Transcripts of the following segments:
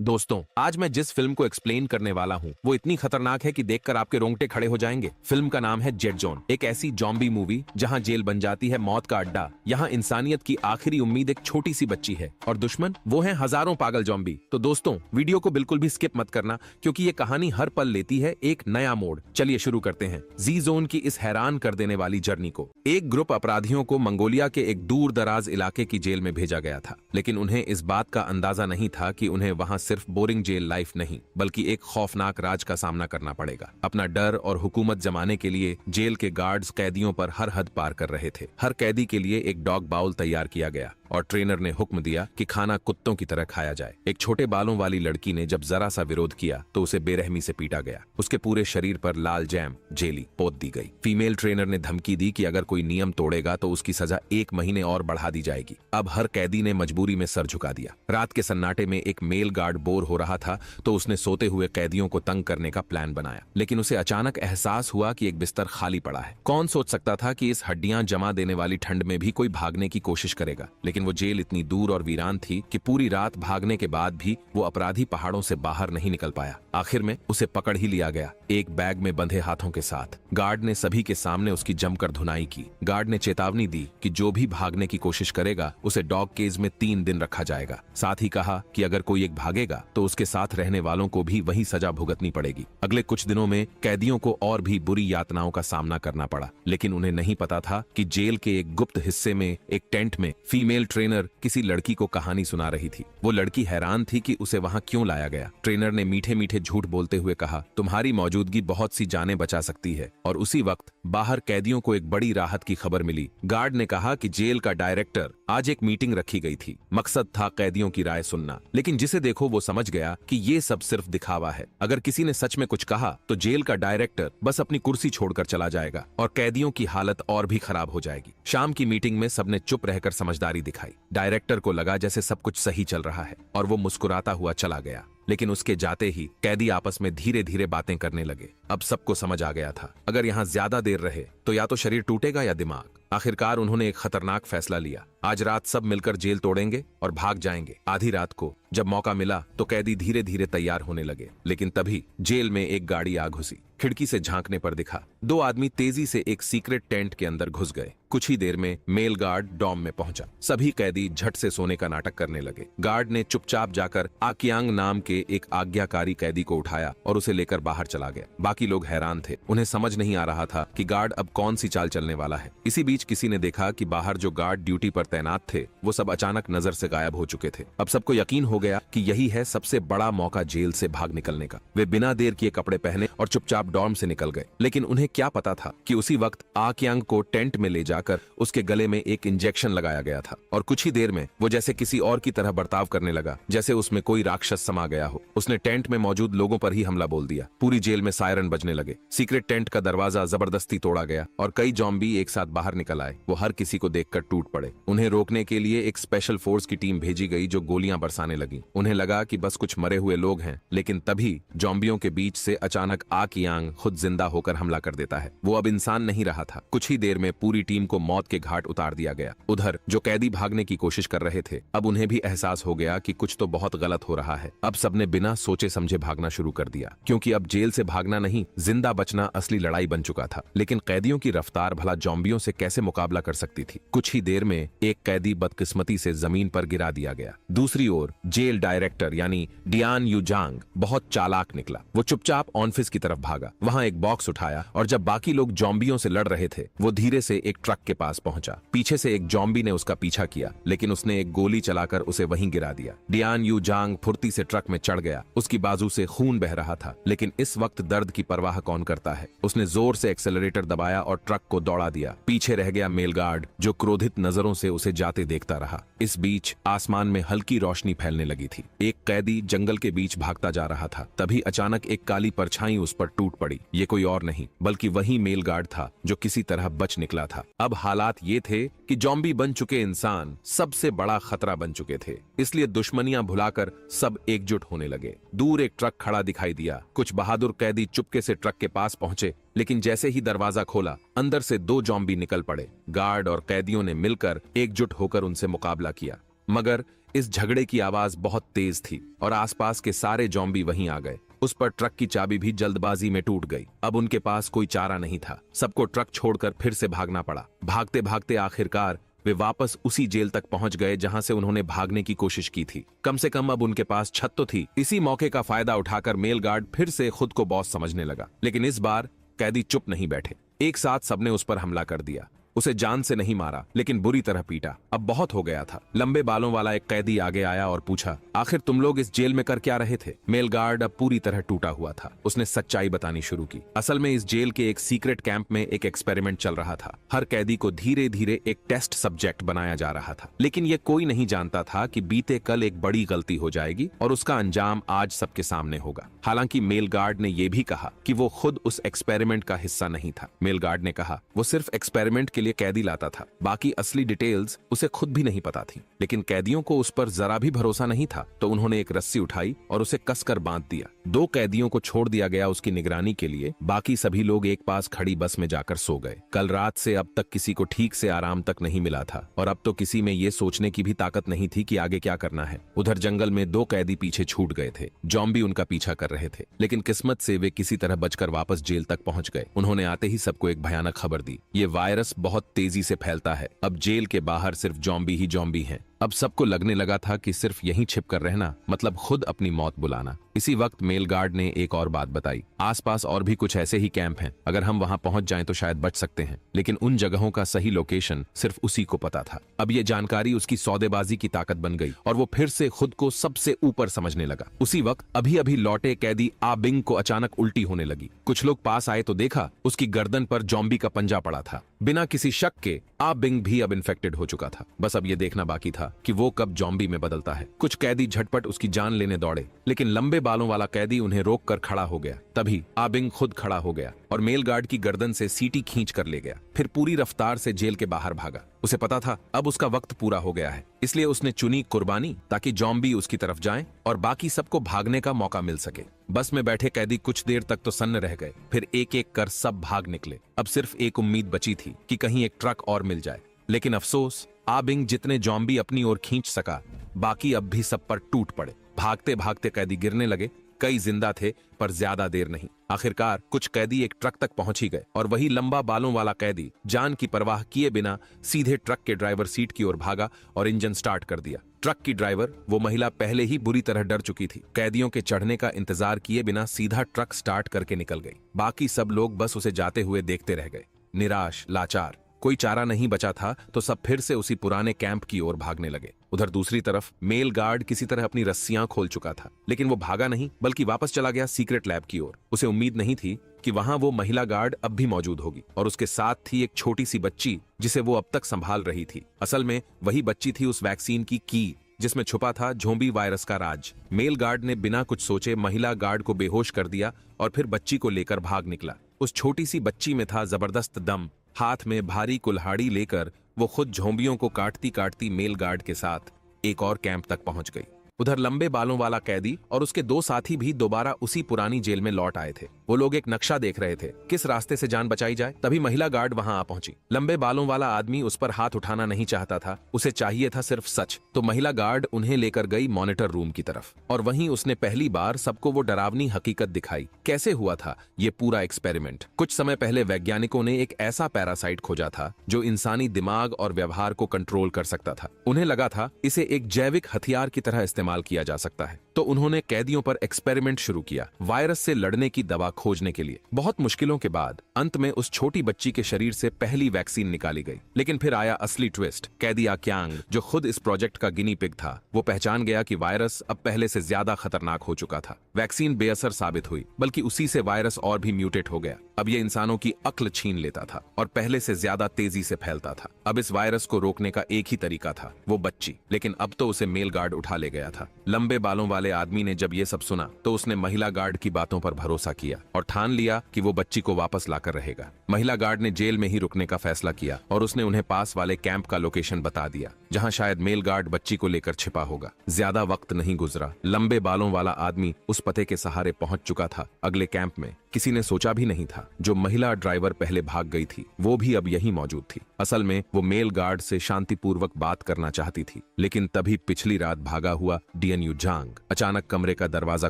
दोस्तों, आज मैं जिस फिल्म को एक्सप्लेन करने वाला हूँ वो इतनी खतरनाक है कि देखकर आपके रोंगटे खड़े हो जाएंगे। फिल्म का नाम है जेड जोन, एक ऐसी जॉम्बी मूवी जहाँ जेल बन जाती है मौत का अड्डा। यहाँ इंसानियत की आखिरी उम्मीद एक छोटी सी बच्ची है और दुश्मन वो है हजारों पागल जॉम्बी। तो दोस्तों, वीडियो को बिल्कुल भी स्किप मत करना क्योंकि ये कहानी हर पल लेती है एक नया मोड़। चलिए शुरू करते हैं जी जोन की इस हैरान कर देने वाली जर्नी को। एक ग्रुप अपराधियों को मंगोलिया के एक दूर दराज इलाके की जेल में भेजा गया था, लेकिन उन्हें इस बात का अंदाजा नहीं था कि उन्हें वहां सिर्फ बोरिंग जेल लाइफ नहीं बल्कि एक खौफनाक राज का सामना करना पड़ेगा। अपना डर और हुकूमत जमाने के लिए जेल के गार्ड्स कैदियों पर हर हद पार कर रहे थे। हर कैदी के लिए एक डॉग बाउल तैयार किया गया और ट्रेनर ने हुक्म दिया कि खाना कुत्तों की तरह खाया जाए। एक छोटे बालों वाली लड़की ने जब जरा सा विरोध किया तो उसे बेरहमी से पीटा गया। उसके पूरे शरीर पर लाल जैम जेली पोत दी गई। फीमेल ट्रेनर ने धमकी दी कि अगर कोई नियम तोड़ेगा तो उसकी सजा 1 महीने और बढ़ा दी जाएगी। अब हर कैदी ने मजबूरी में सर झुका दिया। रात के सन्नाटे में एक मेल गार्ड बोर हो रहा था तो उसने सोते हुए कैदियों को तंग करने का प्लान बनाया, लेकिन उसे अचानक एहसास हुआ कि एक बिस्तर खाली पड़ा है। कौन सोच सकता था कि इस हड्डियां जमा देने वाली ठंड में भी कोई भागने की कोशिश करेगा। लेकिन वो जेल इतनी दूर और वीरान थी कि पूरी रात भागने के बाद भी वो अपराधी पहाड़ों से बाहर नहीं निकल पाया। आखिर में उसे पकड़ ही लिया गया, एक बैग में बंधे हाथों के साथ। गार्ड ने सभी के सामने उसकी जमकर धुनाई की। गार्ड ने चेतावनी दी कि जो भी भागने की कोशिश करेगा उसे डॉग केज में 3 दिन रखा जाएगा। साथ ही कहा कि अगर कोई एक भागेगा तो उसके साथ रहने वालों को भी वही सजा भुगतनी पड़ेगी। अगले कुछ दिनों में कैदियों को और भी बुरी यातनाओं का सामना करना पड़ा, लेकिन उन्हें नहीं पता था कि जेल के एक गुप्त हिस्से में एक टेंट में फीमेल ट्रेनर किसी लड़की को कहानी सुना रही थी। वो लड़की हैरान थी कि उसे वहां क्यों लाया गया। ट्रेनर ने मीठे मीठे झूठ बोलते हुए कहा, तुम्हारी मौजूदगी बहुत सी जानें बचा सकती है। और उसी वक्त बाहर कैदियों को एक बड़ी राहत की खबर मिली। गार्ड ने कहा कि जेल का डायरेक्टर आज एक मीटिंग रखी गई थी। मकसद था कैदियों की राय सुनना, लेकिन जिसे देखो वो समझ गया कि ये सब सिर्फ दिखावा है। अगर किसी ने सच में कुछ कहा तो जेल का डायरेक्टर बस अपनी कुर्सी छोड़कर चला जाएगा और कैदियों की हालत और भी खराब हो जाएगी। शाम की मीटिंग में सबने चुप रहकर समझदारी दिखाई। डायरेक्टर को लगा जैसे सब कुछ सही चल रहा है और वो मुस्कुराता हुआ चला गया, लेकिन उसके जाते ही कैदी आपस में धीरे धीरे बातें करने लगे। अब सबको समझ आ गया था, अगर यहाँ ज्यादा देर रहे तो या तो शरीर टूटेगा या दिमाग। आखिरकार उन्होंने एक खतरनाक फैसला लिया। आज रात सब मिलकर जेल तोड़ेंगे और भाग जाएंगे। आधी रात को जब मौका मिला तो कैदी धीरे धीरे तैयार होने लगे, लेकिन तभी जेल में एक गाड़ी आ घुसी। खिड़की से झांकने पर दिखा 2 आदमी तेजी से एक सीक्रेट टेंट के अंदर घुस गए। कुछ ही देर में मेल गार्ड डॉम में पहुंचा। सभी कैदी झट से सोने का नाटक करने लगे। गार्ड ने चुपचाप जाकर आकियांग नाम के एक आज्ञाकारी कैदी को उठाया और उसे लेकर बाहर चला गया। बाकी लोग हैरान थे, उन्हें समझ नहीं आ रहा था कि गार्ड अब कौन सी चाल चलने वाला है। इसी बीच किसी ने देखा कि बाहर जो गार्ड ड्यूटी पर तैनात थे वो सब अचानक नजर से गायब हो चुके थे। अब सबको यकीन हो गया कि यही है सबसे बड़ा मौका जेल से भाग निकलने का। वे बिना देर किए कपड़े पहने और चुपचाप डॉर्म से निकल गए। लेकिन उन्हें क्या पता था कि उसी वक्त आकियांग को टेंट में ले जाकर उसके गले में एक इंजेक्शन लगाया गया था और कुछ ही देर में वो जैसे किसी और की तरह बर्ताव करने लगा, जैसे उसमें कोई राक्षस समा गया हो। उसने टेंट में मौजूद लोगों पर ही हमला बोल दिया। पूरी जेल में सायरन बजने लगे। सीक्रेट टेंट का दरवाजा जबरदस्ती तोड़ा गया और कई जॉम्बी एक साथ बाहर निकल आए। वो हर किसी को देखकर टूट पड़े। उन्हें रोकने के लिए एक स्पेशल फोर्स की टीम भेजी गई जो गोलियां बरसाने लगी। उन्हें लगा कि बस कुछ मरे हुए लोग हैं, लेकिन तभी जॉम्बियों के बीच से अचानक आकियांग खुद जिंदा होकर हमला कर देता है। वो अब इंसान नहीं रहा था। कुछ ही देर में पूरी टीम को मौत के घाट उतार दिया गया। उधर जो कैदी भागने की कोशिश कर रहे थे, अब उन्हें भी एहसास हो गया कि कुछ तो बहुत गलत हो रहा है। अब सबने बिना सोचे समझे भागना शुरू कर दिया, क्योंकि अब जेल से भागना नहीं, जिंदा बचना असली लड़ाई बन चुका था। लेकिन कैदियों की रफ्तार भला जॉम्बियों से कैसे मुकाबला कर सकती थी। कुछ ही देर में एक कैदी बदकिस्मती से जमीन पर गिरा दिया गया। दूसरी ओर जेल डायरेक्टर यानी डियान यूजांग बहुत चालाक निकला। वो चुपचाप ऑफिस की तरफ भागा, वहां एक बॉक्स उठाया और जब बाकी लोग जॉम्बियों से लड़ रहे थे वो धीरे से एक ट्रक के पास पहुंचा। पीछे से एक जॉम्बी ने उसका पीछा किया, लेकिन उसने एक गोली चलाकर उसे वहीं गिरा दिया। डियान यूजांग फुर्ती से ट्रक में चढ़ गया। उसकी बाजू से खून बह रहा था, लेकिन इस वक्त दर्द की परवाह कौन करता है। उसने जोर से एक्सेलरेटर दबाया और ट्रक को दौड़ा दिया। पीछे रह गया मेल गार्ड जो क्रोधित नजरों से उसे जाते देखता रहा। इस बीच आसमान में हल्की रोशनी फैलने लगी थी। एक कैदी जंगल के बीच भागता जा रहा था। तभी अचानक एक काली परछाई उस पर टूट पड़ी। ये कोई और नहीं बल्कि वही मेल गार्ड था जो किसी तरह बच निकला था। अब हालात ये थे कि जॉम्बी बन चुके इंसान सबसे बड़ा खतरा बन चुके थे, इसलिए दुश्मनियां भुलाकर सब एकजुट होने लगे। दूर एक ट्रक खड़ा दिखाई दिया। कुछ बहादुर कैदी चुपके से ट्रक के पास पहुंचे, लेकिन जैसे ही दरवाजा खोला अंदर से 2 जॉम्बी निकल पड़े। गार्ड और कैदियों ने मिलकर एकजुट होकर उनसे मुकाबला किया, मगर इस झगड़े की आवाज बहुत तेज थी और आसपास के सारे जॉम्बी वहीं आ गए। उस पर ट्रक की चाबी भी जल्दबाजी में टूट गई। अब उनके पास कोई चारा नहीं था। सबको ट्रक छोड़कर फिर से भागना पड़ा। भागते भागते आखिरकार वे वापस उसी जेल तक पहुंच गए जहां से उन्होंने भागने की कोशिश की थी। कम से कम अब उनके पास छत तो थी। इसी मौके का फायदा उठाकर मेल गार्ड फिर से खुद को बॉस समझने लगा। लेकिन इस बार कैदी चुप नहीं बैठे। एक साथ सबने उस पर हमला कर दिया। उसे जान से नहीं मारा लेकिन बुरी तरह पीटा। अब बहुत हो गया था। लंबे बालों वाला एक कैदी आगे आया और पूछा, आखिर तुम लोग इस जेल में कर क्या रहे थे? मेल गार्ड अब पूरी तरह टूटा हुआ था। उसने सच्चाई बतानी शुरू की। असल में इस जेल के एक सीक्रेट कैंप में एक एक्सपेरिमेंट चल रहा था। हर कैदी को धीरे धीरे एक टेस्ट सब्जेक्ट बनाया जा रहा था। लेकिन ये कोई नहीं जानता था कि बीते कल एक बड़ी गलती हो जाएगी और उसका अंजाम आज सबके सामने होगा। हालांकि मेल गार्ड ने यह भी कहा कि वो खुद उस एक्सपेरिमेंट का हिस्सा नहीं था। मेल गार्ड ने कहा वो सिर्फ एक्सपेरिमेंट के लिए कैदी लाता था। बाकी असली डिटेल्स उसे खुद भी नहीं पता थी। लेकिन कैदियों को उस पर जरा भी भरोसा नहीं था, तो उन्होंने एक रस्सी उठाई और उसे कसकर बांध दिया। 2 कैदियों को छोड़ दिया गया उसकी निगरानी के लिए। बाकी सभी लोग एक पास खड़ी बस में जाकर सो गए। कल रात से अब तक किसी को ठीक से आराम तक नहीं मिला था और अब तो किसी में ये सोचने की भी ताकत नहीं थी कि आगे क्या करना है। उधर जंगल में 2 कैदी पीछे छूट गए थे। जॉम्बी उनका पीछा कर रहे थे, लेकिन किस्मत से वे किसी तरह बचकर वापस जेल तक पहुंच गए। उन्होंने आते ही सबको एक भयानक खबर दी। ये वायरस बहुत तेजी से फैलता है। अब जेल के बाहर सिर्फ जॉम्बी ही जॉम्बी हैं। अब सबको लगने लगा था कि सिर्फ यहीं छिपकर रहना मतलब खुद अपनी मौत बुलाना। इसी वक्त मेल गार्ड ने एक और बात बताई। आसपास और भी कुछ ऐसे ही कैंप हैं। अगर हम वहां पहुंच जाएं तो शायद बच सकते हैं। लेकिन उन जगहों का सही लोकेशन सिर्फ उसी को पता था। अब ये जानकारी उसकी सौदेबाजी की ताकत बन गई और वो फिर से खुद को सबसे ऊपर समझने लगा। उसी वक्त अभी अभी लौटे कैदी आ बिंग को अचानक उल्टी होने लगी। कुछ लोग पास आए तो देखा उसकी गर्दन पर जॉम्बी का पंजा पड़ा था। बिना किसी शक के आ बिंग भी अब इन्फेक्टेड हो चुका था। बस अब ये देखना बाकी था कि वो कब जॉम्बी में बदलता है। कुछ कैदी झटपट उसकी जान लेने दौड़े, लेकिन लंबे बालों वाला कैदी उन्हें रोक कर खड़ा हो गया। तभी आबिंग खुद खड़ा हो गया और मेल गार्ड की गर्दन से सीटी खींच कर ले गया। फिर पूरी रफ्तार से जेल के बाहर भागा। उसे पता था अब उसका वक्त पूरा हो गया है, इसलिए उसने चुनी कुर्बानी ताकि जॉम्बी उसकी तरफ जाएं और बाकी सबको भागने का मौका मिल सके। बस में बैठे कैदी कुछ देर तक तो सन्न रह गए, फिर एक एक कर सब भाग निकले। अब सिर्फ एक उम्मीद बची थी कि कहीं एक ट्रक और मिल जाए। लेकिन अफसोस, आबिंग जितने जॉम्बी अपनी ओर खींच सका, बाकी अब भी सब पर टूट पड़े। भागते भागते कैदी गिरने लगे। कई जिंदा थे पर ज्यादा देर नहीं। आखिरकार कुछ कैदी एक ट्रक तक पहुंच ही गए और वही लंबा बालों वाला कैदी जान की परवाह किए बिना सीधे ट्रक के ड्राइवर सीट की ओर भागा और इंजन स्टार्ट कर दिया। ट्रक की ड्राइवर, वो महिला पहले ही बुरी तरह डर चुकी थी। कैदियों के चढ़ने का इंतजार किए बिना सीधा ट्रक स्टार्ट करके निकल गई। बाकी सब लोग बस उसे जाते हुए देखते रह गए, निराश, लाचार। कोई चारा नहीं बचा था तो सब फिर से उसी पुराने कैंप की ओर भागने लगे। उधर दूसरी तरफ मेल गार्ड किसी तरह अपनी रस्सियां खोल चुका था, लेकिन वो भागा नहीं बल्कि वापस चला गया सीक्रेट लैब की ओर। उसे उम्मीद नहीं थी कि वहां वो महिला गार्ड अब भी मौजूद होगी और उसके साथ थी एक छोटी सी बच्ची जिसे वो अब तक संभाल रही थी। असल में वही बच्ची थी उस वैक्सीन की जिसमें छुपा था ज़ोंबी वायरस का राज। मेल गार्ड ने बिना कुछ सोचे महिला गार्ड को बेहोश कर दिया और फिर बच्ची को लेकर भाग निकला। उस छोटी सी बच्ची में था जबरदस्त दम। हाथ में भारी कुल्हाड़ी लेकर वो खुद झोंबियों को काटती काटती मेल गार्ड के साथ एक और कैंप तक पहुंच गई। उधर लंबे बालों वाला कैदी और उसके 2 साथी भी दोबारा उसी पुरानी जेल में लौट आए थे। वो लोग एक नक्शा देख रहे थे, किस रास्ते से जान बचाई जाए। तभी महिला गार्ड वहां आ पहुंची। लंबे बालों वाला आदमी उस पर हाथ उठाना नहीं चाहता था, उसे चाहिए था सिर्फ सच। तो महिला गार्ड उन्हें लेकर गई मॉनिटर रूम की तरफ और वहीं उसने पहली बार सबको वो डरावनी हकीकत दिखाई। कैसे हुआ था ये पूरा एक्सपेरिमेंट? कुछ समय पहले वैज्ञानिकों ने एक ऐसा पैरासाइट खोजा था जो इंसानी दिमाग और व्यवहार को कंट्रोल कर सकता था। उन्हें लगा था इसे एक जैविक हथियार की तरह इस्तेमाल किया जा सकता है, तो उन्होंने कैदियों पर एक्सपेरिमेंट शुरू किया, वायरस से लड़ने की दवा खोजने के लिए। बहुत मुश्किलों के बाद अंत में उस छोटी बच्ची के शरीर से पहली वैक्सीन निकाली गई। लेकिन फिर आया असली ट्विस्ट। कैदी आक्यांग, जो खुद इस प्रोजेक्ट का गिनी पिग था, वो पहचान गया कि वायरस अब पहले से ज्यादा खतरनाक हो चुका था। वैक्सीन बेअसर साबित हुई, बल्कि उसी से वायरस और भी म्यूटेट हो गया। अब ये इंसानों की अक्ल छीन लेता था और पहले से ज्यादा तेजी से फैलता था। अब इस वायरस को रोकने का एक ही तरीका था, वो बच्ची। लेकिन अब तो उसे मेल गार्ड उठा ले गया था। लंबे बालों वाले आदमी ने जब ये सब सुना तो उसने महिला गार्ड की बातों पर भरोसा किया और ठान लिया कि वो बच्ची को वापस लाकर रहेगा। महिला गार्ड ने जेल में ही रुकने का फैसला किया और उसने उन्हें पास वाले कैंप का लोकेशन बता दिया। जहां शायद मेल गार्ड बच्ची को लेकर छिपा होगा। ज्यादा वक्त नहीं गुजरा, लंबे बालों वाला आदमी उस पते के सहारे पहुंच चुका था। अगले कैंप में किसी ने सोचा भी नहीं था जो महिला ड्राइवर पहले भाग गई थी वो भी अब यहीं मौजूद थी। असल में वो मेल गार्ड से शांतिपूर्वक बात करना चाहती थी, लेकिन तभी पिछली रात भागा हुआ डीएनयू जांग अचानक कमरे का दरवाजा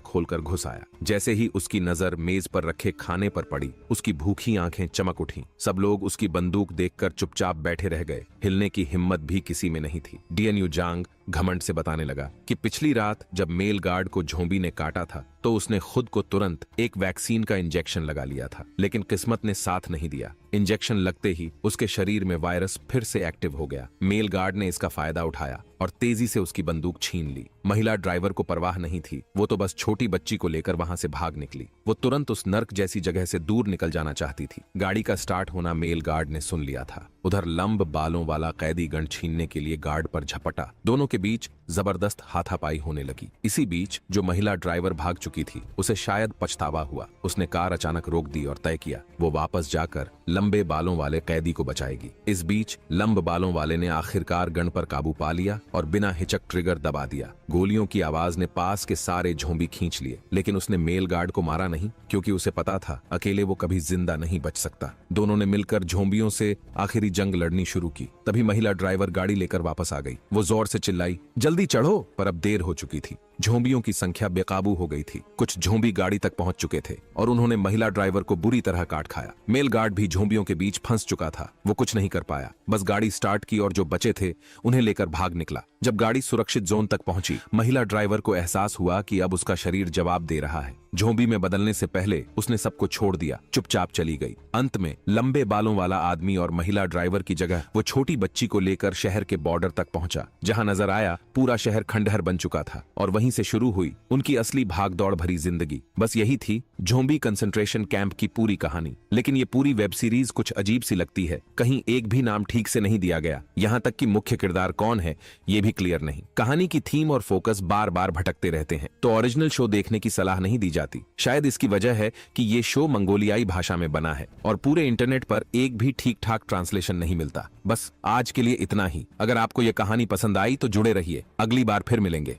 खोलकर घुस आया। जैसे ही उसकी नजर मेज पर रखे खाने पर पड़ी, उसकी भूखी आंखें चमक उठी। सब लोग उसकी बंदूक देखकर चुपचाप बैठे रह गए, हिलने की हिम्मत भी किसी में नहीं थी। डीएनयू जांग घमंड से बताने लगा कि पिछली रात जब मेल गार्ड को झोंबी ने काटा था तो उसने खुद को तुरंत एक वैक्सीन का इंजेक्शन लगा लिया था, लेकिन किस्मत ने साथ नहीं दिया। इंजेक्शन लगते ही उसके शरीर में वायरस फिर से एक्टिव हो गया। मेल गार्ड ने इसका फायदा उठाया और तेजी से उसकी बंदूक छीन ली। महिला ड्राइवर को परवाह नहीं थी, वो तो बस छोटी बच्ची को लेकर वहां से भाग निकली। वो तुरंत उस नर्क जैसी जगह से दूर निकल जाना चाहती थी। गाड़ी का स्टार्ट होना मेल गार्ड ने सुन लिया था। उधर लंब बालों वाला कैदी गन छीनने के लिए गार्ड पर झपटा। दोनों के बीच जबरदस्त हाथापाई होने लगी। इसी बीच जो महिला ड्राइवर भाग चुकी थी उसे शायद पछतावा हुआ। उसने कार अचानक रोक दी और तय किया वो वापस जाकर लंबे बालों वाले कैदी को बचाएगी। इस बीच लंब बालों वाले ने आखिरकार गन पर काबू पा लिया और बिना हिचक ट्रिगर दबा दिया। गोलियों की आवाज ने पास के सारे झोंबी खींच लिए, लेकिन उसने मेल गार्ड को मारा नहीं, क्योंकि उसे पता था अकेले वो कभी जिंदा नहीं बच सकता। दोनों ने मिलकर झोंबियों से आखिरी जंग लड़नी शुरू की। तभी महिला ड्राइवर गाड़ी लेकर वापस आ गई। वो जोर से चिल्लाई, जल्दी चढ़ो, पर अब देर हो चुकी थी। झोंबियों की संख्या बेकाबू हो गई थी। कुछ झोंबी गाड़ी तक पहुंच चुके थे और उन्होंने महिला ड्राइवर को बुरी तरह काट खाया। मेल गार्ड भी झोंबियों के बीच फंस चुका था। वो कुछ नहीं कर पाया, बस गाड़ी स्टार्ट की और जो बचे थे उन्हें लेकर भाग निकला। जब गाड़ी सुरक्षित जोन तक पहुंची, महिला ड्राइवर को एहसास हुआ कि अब उसका शरीर जवाब दे रहा है। झोंबी में बदलने से पहले उसने सबको छोड़ दिया, चुपचाप चली गई। अंत में लंबे बालों वाला आदमी और महिला ड्राइवर की जगह वो छोटी बच्ची को लेकर शहर के बॉर्डर तक पहुंचा, जहां नजर आया पूरा शहर खंडहर बन चुका था। और वहीं से शुरू हुई उनकी असली भागदौड़ भरी जिंदगी। बस यही थी झोंबी कंसंट्रेशन कैंप की पूरी कहानी। लेकिन ये पूरी वेब सीरीज कुछ अजीब सी लगती है। कहीं एक भी नाम ठीक से नहीं दिया गया, यहाँ तक कि मुख्य किरदार कौन है ये भी क्लियर नहीं। कहानी की थीम और फोकस बार बार भटकते रहते हैं, तो ओरिजिनल शो देखने की सलाह नहीं दी जाती। शायद इसकी वजह है कि ये शो मंगोलियाई भाषा में बना है और पूरे इंटरनेट पर एक भी ठीक ठाक ट्रांसलेशन नहीं मिलता। बस आज के लिए इतना ही। अगर आपको ये कहानी पसंद आई तो जुड़े रहिए, अगली बार फिर मिलेंगे।